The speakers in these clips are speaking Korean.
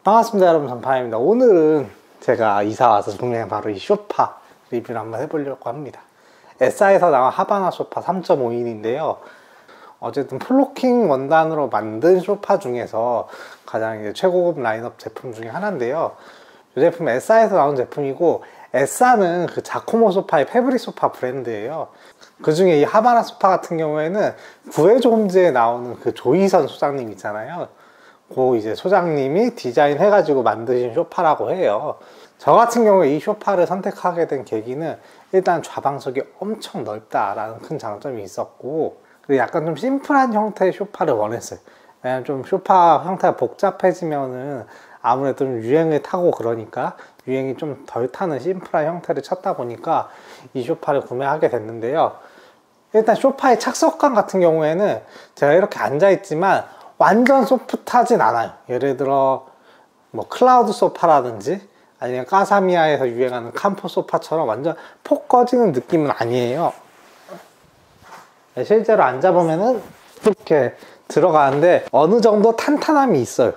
반갑습니다 여러분, 전파입니다. 오늘은 제가 이사와서 구매한 바로 이 소파 리뷰를 한번 해보려고 합니다. 에싸에서 나온 하바나 소파 3.5인인데요 어쨌든 플로킹 원단으로 만든 소파 중에서 가장 이제 최고급 라인업 제품 중에 하나인데요, 이 제품 에싸에서 나온 제품이고, 에싸는 그 자코모 소파의 패브릭 소파 브랜드예요. 그 중에 이 하바나 소파 같은 경우에는 구해줘 홈즈에 나오는 그 조이선 소장님 있잖아요, 그 이제 소장님이 디자인 해가지고 만드신 소파라고 해요. 저 같은 경우에 이 소파를 선택하게 된 계기는 일단 좌방석이 엄청 넓다라는 큰 장점이 있었고, 그리고 약간 좀 심플한 형태의 소파를 원했어요. 왜냐면 좀 소파 형태가 복잡해지면은 아무래도 좀 유행을 타고 그러니까 유행이 좀 덜 타는 심플한 형태를 찾다 보니까 이 소파를 구매하게 됐는데요, 일단 소파의 착석감 같은 경우에는 제가 이렇게 앉아있지만 완전 소프트하진 않아요. 예를 들어 뭐 클라우드 소파라든지 아니면 까사미야에서 유행하는 캄포 소파처럼 완전 폭 꺼지는 느낌은 아니에요. 실제로 앉아보면은 이렇게 들어가는데 어느 정도 탄탄함이 있어요.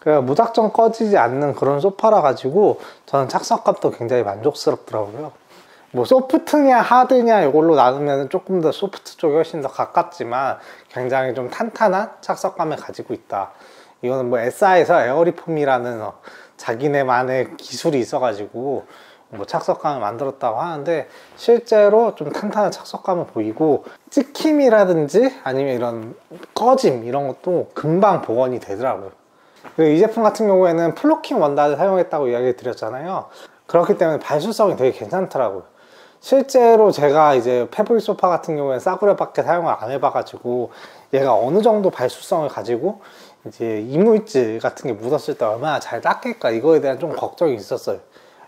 그러니까 무작정 꺼지지 않는 그런 소파라 가지고 저는 착석감도 굉장히 만족스럽더라고요. 뭐 소프트냐 하드냐 이걸로 나누면 조금 더 소프트 쪽이 훨씬 더 가깝지만 굉장히 좀 탄탄한 착석감을 가지고 있다. 이거는 뭐 에싸에서 에어리폼이라는 자기네만의 기술이 있어가지고 뭐 착석감을 만들었다고 하는데, 실제로 좀 탄탄한 착석감을 보이고 찍힘이라든지 아니면 이런 꺼짐 이런 것도 금방 복원이 되더라고요. 그리고 이 제품 같은 경우에는 플로킹 원단을 사용했다고 이야기 드렸잖아요. 그렇기 때문에 발수성이 되게 괜찮더라고요. 실제로 제가 이제 패브릭 소파 같은 경우에 싸구려밖에 사용을 안 해봐가지고 얘가 어느 정도 발수성을 가지고 이제 이물질 같은 게 묻었을 때 얼마나 잘 닦일까, 이거에 대한 좀 걱정이 있었어요.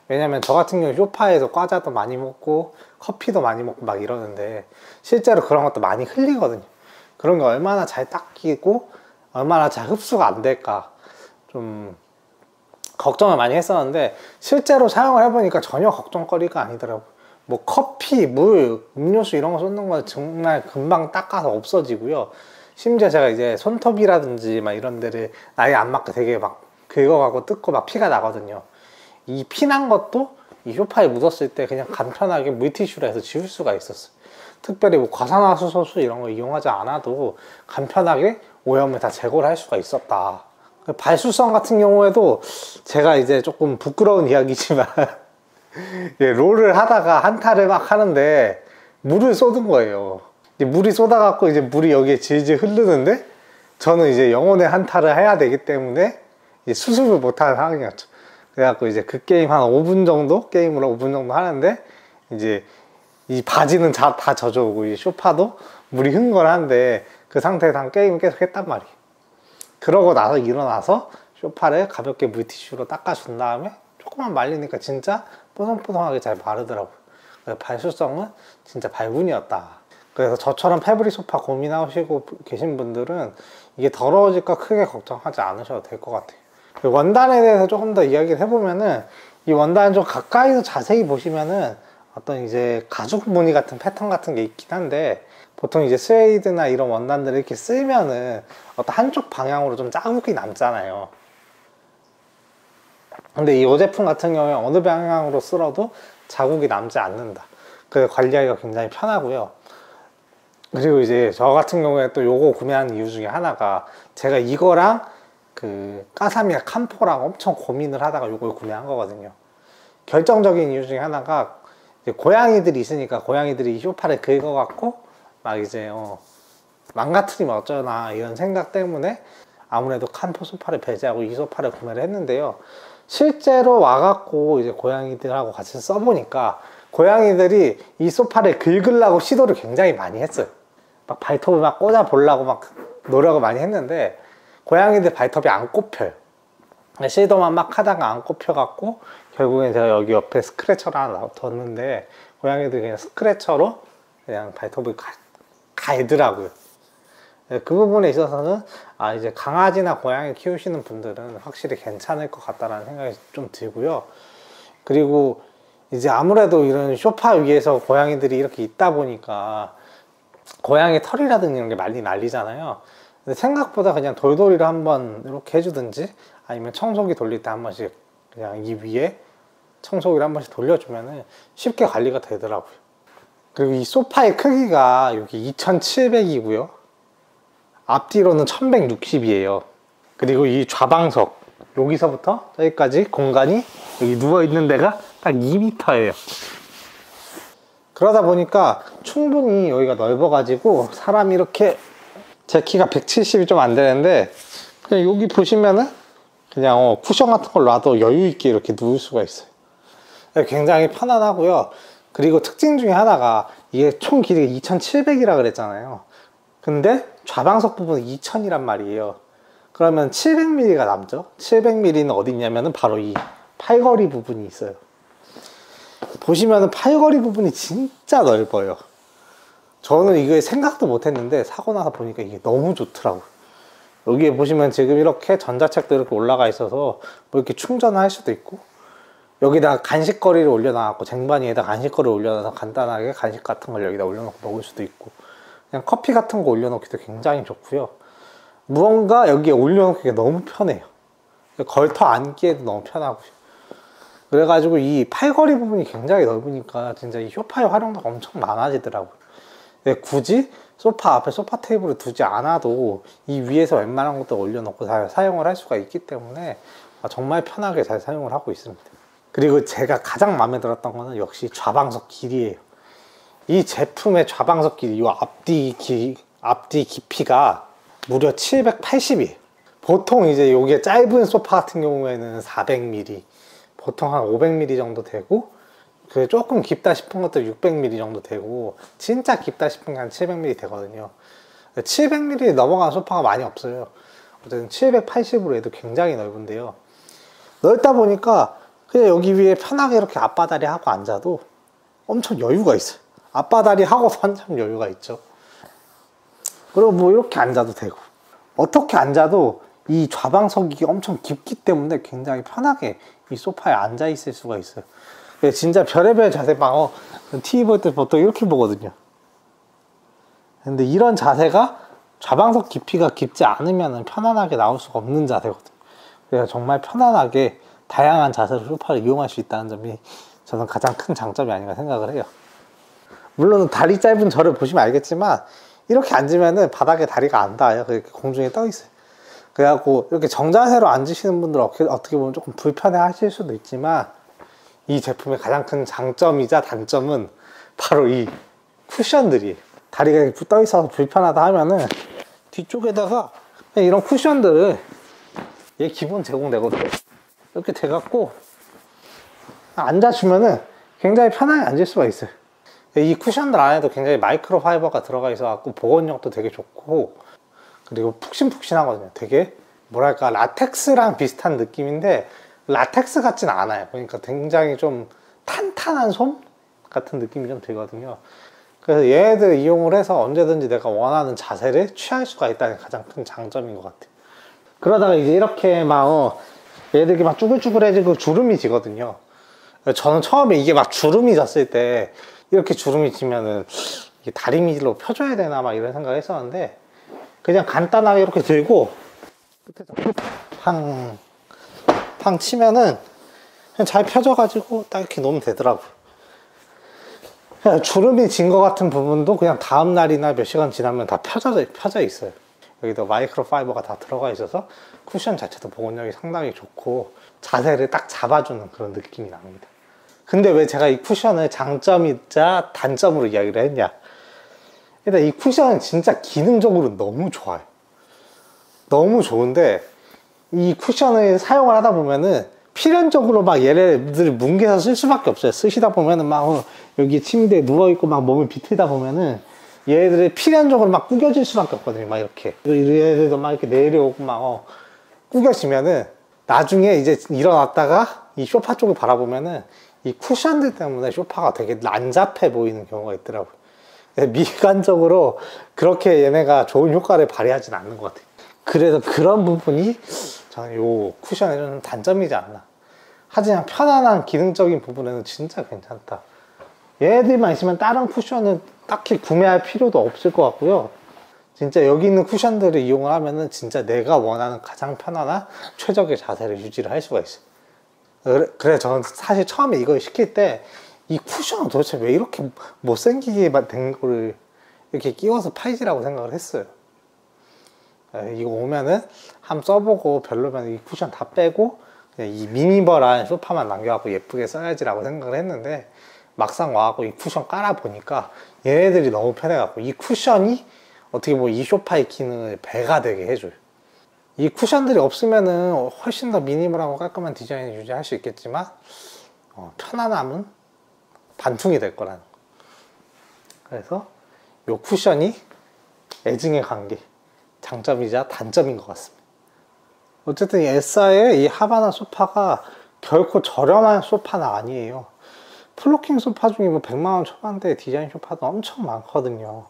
왜냐면 저 같은 경우 소파에서 과자도 많이 먹고 커피도 많이 먹고 막 이러는데 실제로 그런 것도 많이 흘리거든요. 그런 게 얼마나 잘 닦이고 얼마나 잘 흡수가 안 될까 좀 걱정을 많이 했었는데, 실제로 사용을 해보니까 전혀 걱정거리가 아니더라고요. 뭐 커피, 물, 음료수 이런 거 쏟는 건 정말 금방 닦아서 없어지고요. 심지어 제가 이제 손톱이라든지 막 이런 데를 나이 안 맞게 되게 막 긁어가고 뜯고 막 피가 나거든요. 이 피난 것도 이 소파에 묻었을 때 그냥 간편하게 물티슈로 해서 지울 수가 있었어요. 특별히 뭐 과산화수소수 이런 거 이용하지 않아도 간편하게 오염을 다 제거를 할 수가 있었다. 발수성 같은 경우에도 제가 이제 조금 부끄러운 이야기지만 예, 롤을 하다가 한타를 막 하는데 물을 쏟은 거예요. 이제 물이 쏟아갖고 이제 물이 여기에 질질 흐르는데 저는 이제 영혼의 한타를 해야 되기 때문에 이제 수습을 못하는 상황이었죠. 그래갖고 이제 그 게임 한 5분 정도, 게임으로 5분 정도 하는데 이제 이 바지는 다 젖어오고 이 소파도 물이 흥건한데 그 상태에서 한 게임을 계속 했단 말이에요. 그러고 나서 일어나서 소파를 가볍게 물티슈로 닦아준 다음에 조금만 말리니까 진짜 뽀송뽀송하게 잘 마르더라고요. 그래서 발수성은 진짜 발군이었다. 그래서 저처럼 패브릭 소파 고민하시고 계신 분들은 이게 더러워질까 크게 걱정하지 않으셔도 될 것 같아요. 원단에 대해서 조금 더 이야기를 해보면은, 이 원단을 좀 가까이서 자세히 보시면은 어떤 이제 가죽 무늬 같은 패턴 같은 게 있긴 한데, 보통 이제 스웨이드나 이런 원단들을 이렇게 쓰면은 어떤 한쪽 방향으로 좀 자국이 남잖아요. 근데 이 제품 같은 경우에 어느 방향으로 쓸어도 자국이 남지 않는다. 그래서 관리하기가 굉장히 편하고요. 그리고 이제 저 같은 경우에 또 요거 구매한 이유 중에 하나가, 제가 이거랑 그 까사미야 캄포랑 엄청 고민을 하다가 요걸 구매한 거거든요. 결정적인 이유 중에 하나가 이제 고양이들이 있으니까 고양이들이 이 소파를 긁어갖고 막 이제 망가뜨리면 어쩌나 이런 생각 때문에 아무래도 캄포 소파를 배제하고 이 소파를 구매를 했는데요, 실제로 와갖고 이제 고양이들하고 같이 써보니까 고양이들이 이 소파를 긁으려고 시도를 굉장히 많이 했어요. 막 발톱을 막 꽂아 보려고 막 노력을 많이 했는데 고양이들 발톱이 안 꼽혀요. 시도만 막 하다가 안 꼽혀갖고 결국엔 제가 여기 옆에 스크래처를 하나 뒀는데 고양이들이 그냥 스크래처로 그냥 발톱을 갈더라고요. 그 부분에 있어서는 이제 강아지나 고양이 키우시는 분들은 확실히 괜찮을 것 같다라는 생각이 좀 들고요. 그리고 이제 아무래도 이런 소파 위에서 고양이들이 이렇게 있다 보니까 고양이 털이라든지 이런 게 많이 날리잖아요. 근데 생각보다 그냥 돌돌이를 한번 이렇게 해주든지 아니면 청소기 돌릴 때 한 번씩 그냥 이 위에 청소기를 한 번씩 돌려주면은 쉽게 관리가 되더라고요. 그리고 이 소파의 크기가 여기 2700이고요. 앞뒤로는 1160이에요. 그리고 이 좌방석, 여기서부터 저기까지 공간이 여기 누워있는 데가 딱 2m예요. 그러다 보니까 충분히 여기가 넓어가지고 사람이 이렇게, 제 키가 170이 좀 안 되는데 그냥 여기 보시면은 그냥 쿠션 같은 걸 놔도 여유있게 이렇게 누울 수가 있어요. 굉장히 편안하고요. 그리고 특징 중에 하나가 이게 총 길이가 2700이라 그랬잖아요. 근데 좌방석 부분은 2000이란 말이에요. 그러면 700mm가 남죠. 700mm는 어디 있냐면은 바로 이 팔걸이 부분이 있어요. 보시면은 팔걸이 부분이 진짜 넓어요. 저는 이거 생각도 못 했는데 사고 나서 보니까 이게 너무 좋더라고요. 여기에 보시면 지금 이렇게 전자책도 이렇게 올라가 있어서 뭐 이렇게 충전을 할 수도 있고, 여기다가 간식거리를 올려놔갖고 쟁반위에다 간식거리를 올려놔서 간단하게 간식 같은 걸 여기다 올려놓고 먹을 수도 있고, 그냥 커피 같은 거 올려놓기도 굉장히 좋고요. 무언가 여기에 올려놓기가 너무 편해요. 걸터 앉기에도 너무 편하고요. 그래가지고 이 팔걸이 부분이 굉장히 넓으니까 진짜 이 소파의 활용도가 엄청 많아지더라고요. 굳이 소파 앞에 소파 테이블을 두지 않아도 이 위에서 웬만한 것도 올려놓고 사용을 할 수가 있기 때문에 정말 편하게 잘 사용을 하고 있습니다. 그리고 제가 가장 마음에 들었던 거는 역시 좌방석 길이에요. 이 제품의 좌방석 길이, 이 앞뒤 깊이가 무려 780이에요. 보통 이제 요게 짧은 소파 같은 경우에는 400mm, 보통 한 500mm 정도 되고, 그 조금 깊다 싶은 것도 600mm 정도 되고, 진짜 깊다 싶은 게 한 700mm 되거든요. 700mm 넘어가는 소파가 많이 없어요. 어쨌든 780으로 해도 굉장히 넓은데요. 넓다 보니까 그냥 여기 위에 편하게 이렇게 앞바다리 하고 앉아도 엄청 여유가 있어요. 앞바다리 하고서 한참 여유가 있죠. 그리고 뭐 이렇게 앉아도 되고, 어떻게 앉아도 이 좌방석이 엄청 깊기 때문에 굉장히 편하게 이 소파에 앉아 있을 수가 있어요. 진짜 별의별 자세 방, TV 볼 때 보통 이렇게 보거든요. 근데 이런 자세가 좌방석 깊이가 깊지 않으면 편안하게 나올 수가 없는 자세거든요. 그래서 정말 편안하게 다양한 자세로 소파를 이용할 수 있다는 점이 저는 가장 큰 장점이 아닌가 생각을 해요. 물론 다리 짧은 저를 보시면 알겠지만 이렇게 앉으면은 바닥에 다리가 안 닿아요. 그렇게 공중에 떠 있어요. 그래갖고 이렇게 정자세로 앉으시는 분들은 어떻게 보면 조금 불편해 하실 수도 있지만, 이 제품의 가장 큰 장점이자 단점은 바로 이 쿠션들이에요. 다리가 이렇게 떠 있어서 불편하다 하면은 뒤쪽에다가 그냥 이런 쿠션들을 얘 기본 제공되거든요. 이렇게 돼갖고 앉아주면은 굉장히 편하게 앉을 수가 있어요. 이 쿠션들 안에도 굉장히 마이크로 파이버가 들어가 있어갖고 보온력도 되게 좋고, 그리고 푹신푹신하거든요. 되게 뭐랄까 라텍스랑 비슷한 느낌인데 라텍스 같진 않아요. 그러니까 굉장히 좀 탄탄한 솜 같은 느낌이 좀 들거든요. 그래서 얘네들 이용을 해서 언제든지 내가 원하는 자세를 취할 수가 있다는 가장 큰 장점인 것 같아요. 그러다가 이제 이렇게 막 얘들이 막 쭈글쭈글해지고 주름이 지거든요. 저는 처음에 이게 막 주름이 졌을 때 이렇게 주름이 지면은 이게 다리미질로 펴줘야 되나 막 이런 생각을 했었는데, 그냥 간단하게 이렇게 들고 끝에서 팡 치면은 그냥 잘 펴져가지고 딱 이렇게 놓으면 되더라고요. 그냥 주름이 진 것 같은 부분도 그냥 다음날이나 몇 시간 지나면 다 펴져 있어요. 여기도 마이크로 파이버가 다 들어가 있어서 쿠션 자체도 보온력이 상당히 좋고 자세를 딱 잡아주는 그런 느낌이 납니다. 근데 왜 제가 이 쿠션을 장점이자 단점으로 이야기를 했냐, 일단 이 쿠션은 진짜 기능적으로 너무 좋아요. 너무 좋은데 이 쿠션을 사용을 하다 보면은 필연적으로 막 얘네들 뭉개서 쓸 수밖에 없어요. 쓰시다 보면은 막 여기 침대에 누워있고 막 몸을 비틀다 보면은 얘네들이 필연적으로 막 구겨질 수밖에 없거든요. 막 이렇게 얘네들도 막 이렇게 내려오고 막 구겨지면은 나중에 이제 일어났다가 이 소파 쪽을 바라보면은 이 쿠션들 때문에 소파가 되게 난잡해 보이는 경우가 있더라고요. 미관적으로 그렇게 얘네가 좋은 효과를 발휘하진 않는 것 같아요. 그래서 그런 부분이 저는 이 쿠션의 좀 단점이지 않나. 하지만 편안한 기능적인 부분에는 진짜 괜찮다. 얘네들만 있으면 다른 쿠션은 딱히 구매할 필요도 없을 것 같고요. 진짜 여기 있는 쿠션들을 이용을 하면은 진짜 내가 원하는 가장 편안한 최적의 자세를 유지를 할 수가 있어요. 그래 저는 사실 처음에 이걸 시킬 때 이 쿠션은 도대체 왜 이렇게 못생기게 된 거를 이렇게 끼워서 팔지라고 생각을 했어요. 이거 오면은 한번 써보고 별로면 이 쿠션 다 빼고 그냥 이 미니멀한 소파만 남겨갖고 예쁘게 써야지라고 생각을 했는데, 막상 와갖고 이 쿠션 깔아보니까 얘네들이 너무 편해갖고 이 쿠션이 어떻게 보면 이 소파의 기능을 배가 되게 해줘요. 이 쿠션들이 없으면은 훨씬 더 미니멀하고 깔끔한 디자인을 유지할 수 있겠지만 편안함은 반퉁이 될 거라는 거. 그래서 이 쿠션이 애증의 관계, 장점이자 단점인 것 같습니다. 어쨌든 이 에싸의 이 하바나 소파가 결코 저렴한 소파는 아니에요. 플로킹 소파 중에 뭐 100만원 초반대 디자인 소파도 엄청 많거든요.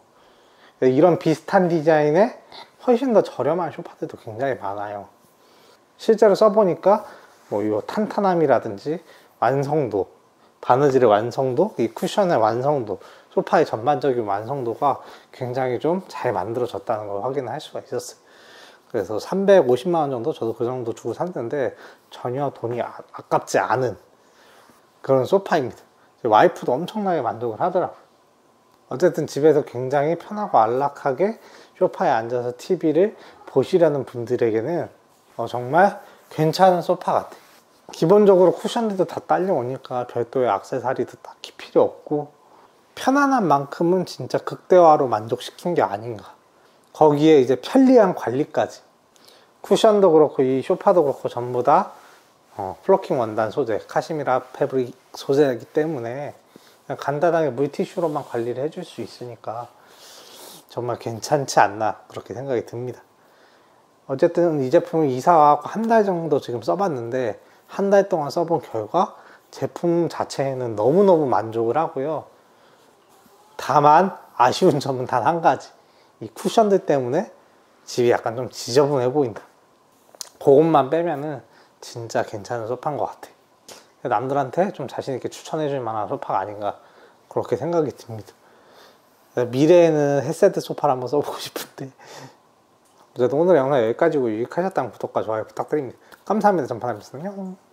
이런 비슷한 디자인에 훨씬 더 저렴한 소파들도 굉장히 많아요. 실제로 써보니까 뭐 이 탄탄함이라든지 완성도, 바느질의 완성도, 이 쿠션의 완성도, 소파의 전반적인 완성도가 굉장히 좀 잘 만들어졌다는 걸 확인할 수가 있었어요. 그래서 350만원 정도, 저도 그 정도 주고 샀는데 전혀 돈이 아깝지 않은 그런 소파입니다. 와이프도 엄청나게 만족을 하더라고요. 어쨌든 집에서 굉장히 편하고 안락하게 소파에 앉아서 TV를 보시려는 분들에게는 정말 괜찮은 소파 같아요. 기본적으로 쿠션들도 다 딸려오니까 별도의 액세서리도 딱히 필요 없고, 편안한 만큼은 진짜 극대화로 만족시킨 게 아닌가. 거기에 이제 편리한 관리까지, 쿠션도 그렇고 이 소파도 그렇고 전부 다 플로킹 원단 소재, 카시미라 패브릭 소재이기 때문에 그냥 간단하게 물티슈로만 관리를 해줄 수 있으니까 정말 괜찮지 않나 그렇게 생각이 듭니다. 어쨌든 이 제품을 이사와서 한 달 정도 지금 써봤는데, 한 달 동안 써본 결과 제품 자체에는 너무너무 만족을 하고요. 다만 아쉬운 점은 단 한 가지, 이 쿠션들 때문에 집이 약간 좀 지저분해 보인다. 그것만 빼면은 진짜 괜찮은 소파인 것 같아. 남들한테 좀 자신있게 추천해줄 만한 소파가 아닌가 그렇게 생각이 듭니다. 미래에는 헤세드 소파를 한번 써보고 싶은데. 어쨌든 오늘 영상 여기까지고 유익하셨다면 구독과 좋아요 부탁드립니다. 감사합니다. 전파남이었습니다.